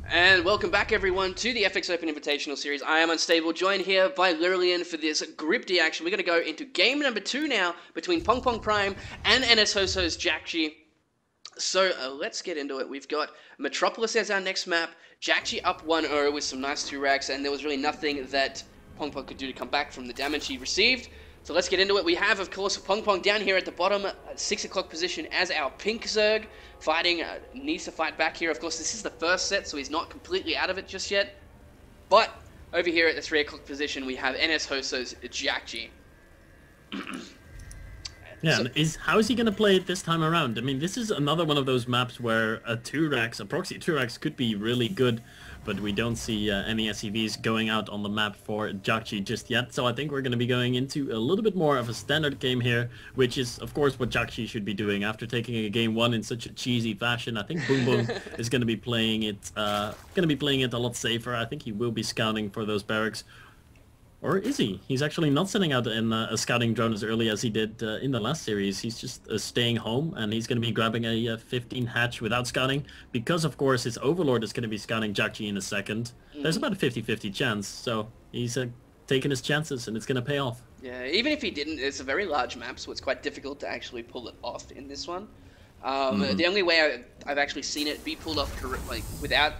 And welcome back everyone to the FX Open Invitational Series. I am Unstable, joined here by Lillian for this Group D action. We're going to go into game number 2 now between B4Prime and NSHJjakji. So let's get into it. We've got Metropolis as our next map, Jakji up 1-0 with some nice 2 racks, and there was really nothing that B4 could do to come back from the damage he received. So let's get into it. We have, of course, B4 down here at the bottom, 6 o'clock position as our pink Zerg. Fighting, needs to fight back here. Of course, this is the first set, so he's not completely out of it just yet. But over here at the 3 o'clock position, we have NSHJjakji. Yeah, so, how is he going to play it this time around? I mean, this is another one of those maps where a proxy 2 racks could be really good, but we don't see any SCVs going out on the map for Jakji just yet. So I think we're going to be going into a little bit more of a standard game here, which is, of course, what Jakji should be doing after taking a game 1 in such a cheesy fashion. I think Boom Boom is going to be playing it, a lot safer. I think he will be scouting for those barracks. Or is he? He's actually not sending out a scouting drone as early as he did in the last series. He's just staying home, and he's going to be grabbing a 15 hatch without scouting, because of course his overlord is going to be scouting Jakji in a second. There's about a 50-50 chance, so he's taking his chances, and it's going to pay off. Yeah, even if he didn't, it's a very large map, so it's quite difficult to actually pull it off in this one. The only way I've actually seen it be pulled off without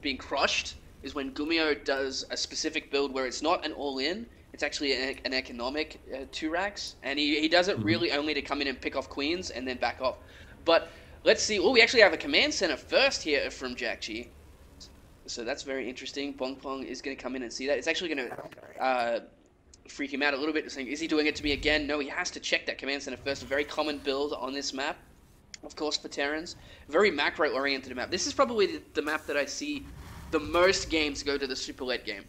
being crushed is when Gummio does a specific build where it's not an all-in, it's actually an economic 2 racks, and he does it really only to come in and pick off queens and then back off. But let's see, we actually have a command center first here from Jakji, so that's very interesting. B4 is going to come in and see that. It's actually going to freak him out a little bit, saying, is he doing it to me again? No, he has to check that command center first. A very common build on this map, of course, for Terrans. Very macro-oriented map. This is probably the map that I see the most games go to the super late game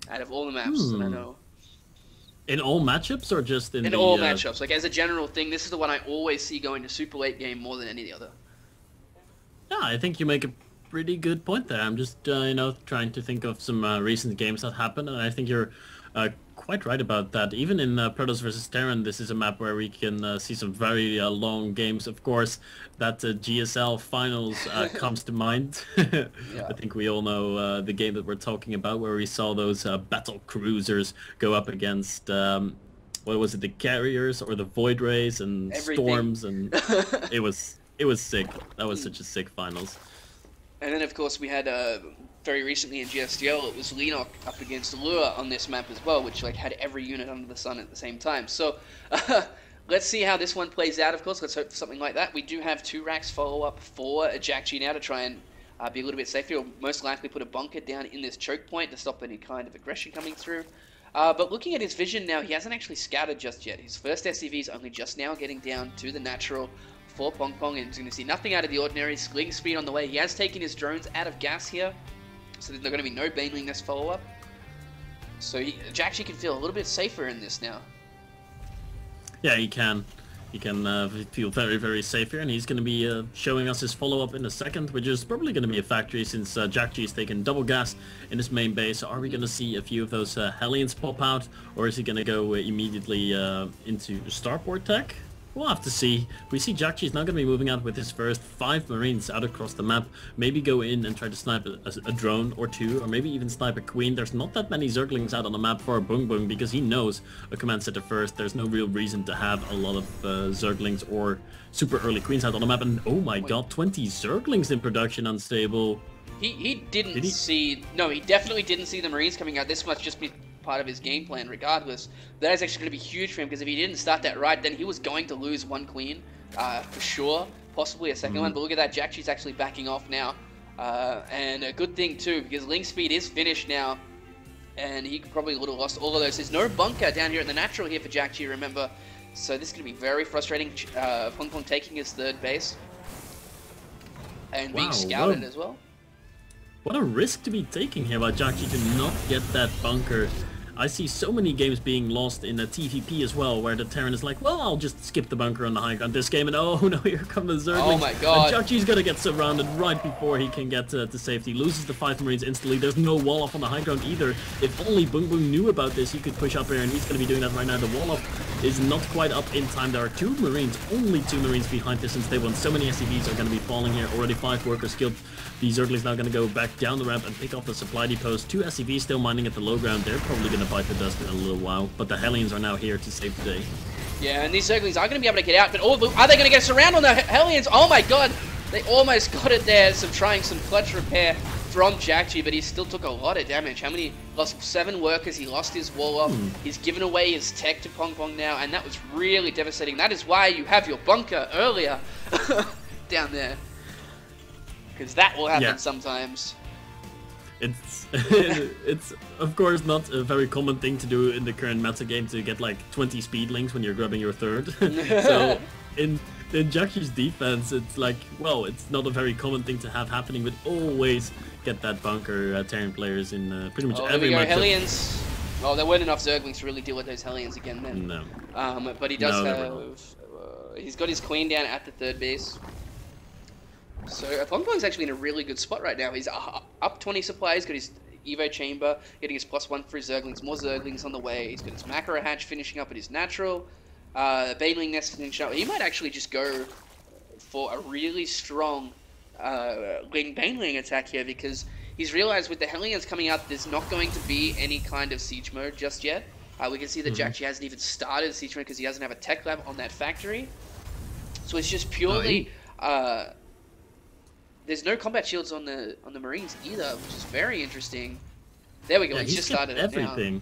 out of all the maps that I know. In all matchups, or just in all matchups? Like, as a general thing, this is the one I always see going to super late game more than any other. Yeah, I think you make a pretty good point there. I'm just, trying to think of some recent games that happened, and I think you're quite right about that. Even in Protoss vs Terran, this is a map where we can see some very long games. Of course, that GSL finals comes to mind. Yeah. I think we all know the game that we're talking about, where we saw those battle cruisers go up against what was it, the carriers or the void rays and storms, and it was sick. That was such a sick finals. And then, of course, we had very recently in GSDL, it was Lenok up against Lua on this map as well, which had every unit under the sun at the same time. So let's see how this one plays out, of course. Let's hope for something like that. We do have 2 racks follow-up for Jakji now to try and be a little bit safer. We'll most likely put a bunker down in this choke point to stop any kind of aggression coming through. But looking at his vision now, he hasn't actually scouted just yet. His first SCV is only just now getting down to the natural for B4, and he's going to see nothing out of the ordinary. Sling speed on the way. He has taken his drones out of gas here, so there's going to be no baneling this follow-up. So Jakji can feel a little bit safer in this now. Yeah, he can. He can feel very, very safe here, and he's going to be showing us his follow-up in a second, which is probably going to be a factory since Jakji is taking double gas in his main base. So are we going to see a few of those Hellions pop out, or is he going to go immediately into starport tech? We'll have to see. We see Jakji is now going to be moving out with his first 5 Marines out across the map. Maybe go in and try to snipe a drone or 2, or maybe even snipe a queen. There's not that many Zerglings out on the map for Boom Boom, because he knows a command center first. There's no real reason to have a lot of Zerglings or super early queens out on the map. And oh my god, 20 Zerglings in production, Unstable. He didn't see... No, he definitely didn't see the Marines coming out. This must just be part of his game plan regardless. That is actually going to be huge for him, because if he didn't start that right, then he was going to lose 1 queen for sure, possibly a second one. But look at that, Jakji's actually backing off now, and a good thing too, because link speed is finished now, and he probably would have lost all of those. There's no bunker down here at the natural here for Jakji, remember, so this is going to be very frustrating. B4 taking his 3rd base and being scouted as well. What a risk to be taking here by Jakji to not get that bunker I see so many games being lost in a TVP as well, where the Terran is like, well, I'll just skip the bunker on the high ground this game, and oh no, here come the Zerglings. Oh my god. And Jakji's gonna get surrounded right before he can get to safety. Loses the 5 Marines instantly. There's no wall off on the high ground either. If only Boom Boom knew about this, he could push up here, and he's gonna be doing that right now. The wall off is not quite up in time. There are 2 Marines, only 2 Marines behind this, since they won. So many SCVs are gonna be falling here. Already 5 workers killed. The Zerglings now gonna go back down the ramp and pick off the supply depots. 2 SCVs still mining at the low ground. They're probably gonna bite the dust in a little while, but the Hellions are now here to save the day. Yeah, and these Zerglings are going to be able to get out, but are they going to get surrounded on the Hellions? Oh my god, they almost got it there. Trying some clutch repair from Jakji, but he still took a lot of damage. How many? Lost 7 workers, he lost his wall off, he's given away his tech to Pong Pong now, and that was really devastating. That is why you have your bunker earlier down there, because that will happen sometimes. It's of course not a very common thing to do in the current meta game, to get like 20 speed links when you're grabbing your 3rd. So in Jakji's defense, it's like, well, it's not a very common thing to have happening, but always get that bunker Terran players in pretty much every match. Hellions. Oh, there weren't enough Zerglings to really deal with those Hellions again then. No. But he does have... he's got his Queen down at the 3rd base. So Pong Pong's actually in a really good spot right now. He's up 20 supplies, got his Evo Chamber, getting his +1 for his Zerglings, more Zerglings on the way. He's got his Macro Hatch finishing up at his natural. Baneling Nest finishing up. He might actually just go for a really strong Baneling attack here, because he's realized with the Hellions coming out, there's not going to be any kind of siege mode just yet. We can see that Jakji hasn't even started siege mode because he doesn't have a tech lab on that factory. So it's just purely... there's no combat shields on the Marines either, which is very interesting. There we go. Yeah, He's just started everything.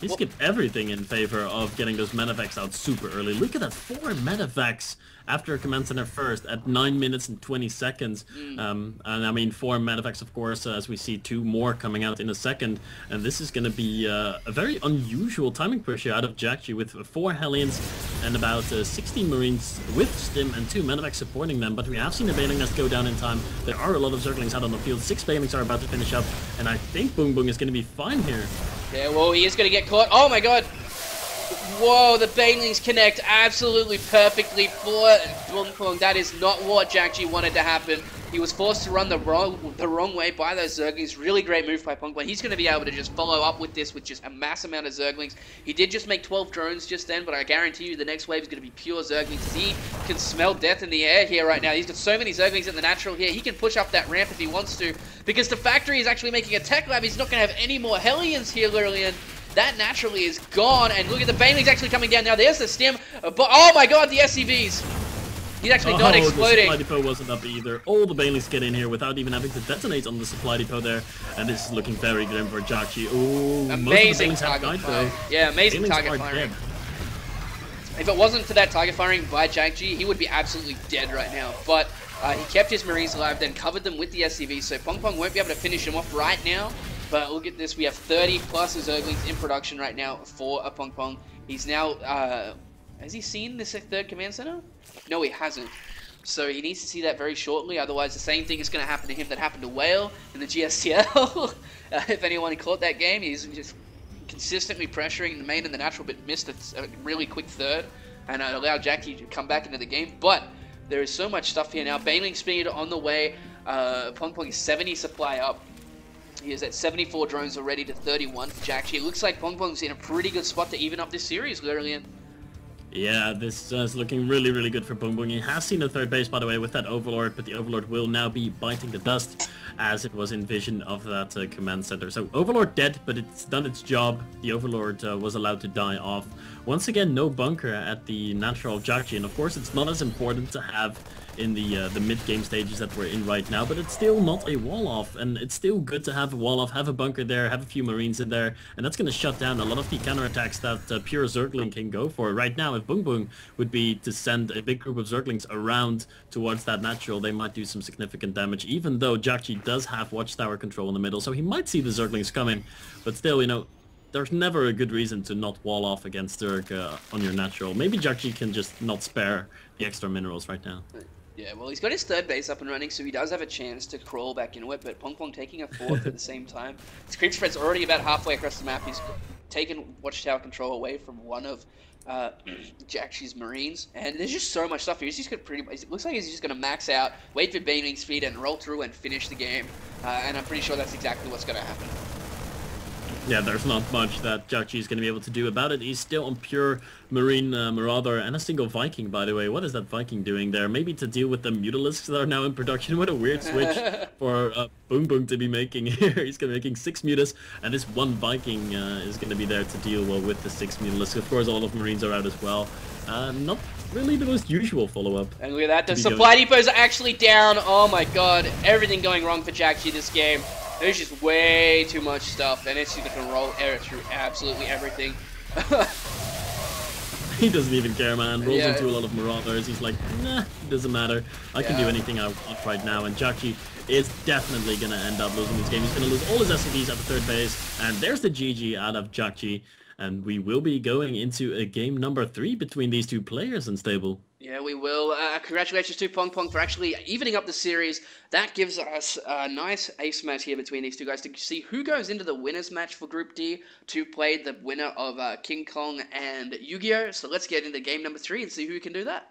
He skipped everything in favor of getting those medevacs out super early. Look at that, 4 medevacs after command center first at 9 minutes and 20 seconds. And I mean 4 medevacs, of course, as we see 2 more coming out in a second. And this is going to be a very unusual timing push out of Jakji, with 4 Hellions and about 16 Marines with Stim and 2 medevacs supporting them. But we have seen the Baneling Nest go down in time. There are a lot of Zerglings out on the field. 6 Banelings are about to finish up, and I think Boom Boom is going to be fine here. Yeah, well, he is going to get caught. Oh my god! Whoa, the Banelings connect absolutely perfectly for Pong Pong. That is not what Jakji wanted to happen. He was forced to run the wrong way by those Zerglings. Really great move by Pong Pong. He's going to be able to just follow up with this with just a mass amount of Zerglings. He did just make 12 drones just then, but I guarantee you the next wave is going to be pure Zerglings. He can smell death in the air here right now. He's got so many Zerglings in the natural here. He can push up that ramp if he wants to, because the factory is actually making a tech lab. He's not going to have any more Hellions here, Lillian. That naturally is gone, and look at the Banelings actually coming down now. There's the Stim, but oh my god, the SCVs! He's actually not exploding. The supply depot wasn't up either. All the Banelings get in here without even having to detonate on the supply depot there, and this is looking very grim for Jakji. Oh, amazing target firing. Yeah, amazing target firing. If it wasn't for that target firing by Jakji, he would be absolutely dead right now. But he kept his Marines alive, then covered them with the SCV, so Pong Pong won't be able to finish him off right now. But look at this, we have 30 plus Zerglings in production right now for a Pong Pong. He's now, has he seen this 3rd command center? No, he hasn't. So he needs to see that very shortly, otherwise the same thing is going to happen to him that happened to Whale in the GSTL. If anyone caught that game, he's just consistently pressuring the main and the natural, but missed a really quick 3rd, and allowed Jakji to come back into the game. But there is so much stuff here now. Baneling speed on the way. Pong Pong is 70 supply up. He is at 74 drones already to 31 for Jakji. It looks like Pong Pong's in a pretty good spot to even up this series, Lillian. Yeah, this is looking really, really good for Boom Boom. He has seen the 3rd base, by the way, with that Overlord, but the Overlord will now be biting the dust as it was in vision of that command center. So Overlord dead, but it's done its job. The Overlord was allowed to die off. Once again, no bunker at the natural of Jakji, and of course it's not as important to have in the mid-game stages that we're in right now, but it's still not a wall-off, and it's still good to have a wall-off, have a bunker there, have a few Marines in there, and that's going to shut down a lot of the counterattacks that pure Zergling can go for. Right now, if Boom Boom would be to send a big group of Zerglings around towards that natural, they might do some significant damage, even though Jakji does have Watchtower control in the middle, so he might see the Zerglings coming, but still, you know, there's never a good reason to not wall off against Zerg on your natural. Maybe Jakji can just not spare the extra minerals right now. Yeah, well, he's got his third base up and running, so he does have a chance to crawl back into it, but Pong Pong taking a fourth at the same time. His creep spread's already about halfway across the map. He's taken Watchtower control away from one of Jakji's Marines, and there's just so much stuff here. He's just gonna it looks like he's just going to max out, wait for beaming speed, and roll through and finish the game, and I'm pretty sure that's exactly what's going to happen. Yeah, there's not much that Jakji is going to be able to do about it. He's still on pure Marine Marauder and a single Viking, by the way. What is that Viking doing there? Maybe to deal with the Mutalisks that are now in production. What a weird switch for Boom Boom to be making here. He's going to be making 6 Mutas, and this one Viking is going to be there to deal well with the 6 Mutalisks. Of course, all of Marines are out as well. Not really the most usual follow-up. And look at that, the supply depots are actually down. Oh my god, everything going wrong for Jakji this game. There's just way too much stuff, and it's just gonna roll error through absolutely everything. He doesn't even care, man. Rolls into a lot of Marauders. He's like, nah, it doesn't matter. I can do anything I want right now. And Jakji is definitely gonna end up losing this game. He's gonna lose all his SCVs at the third base. And there's the GG out of Jakji. And we will be going into a game number 3 between these two players in Stable. Yeah, we will. Congratulations to Pong Pong for actually evening up the series. That gives us a nice ace match here between these two guys to see who goes into the winners match for Group D to play the winner of King Kong and Yu-Gi-Oh! So let's get into game number 3 and see who can do that.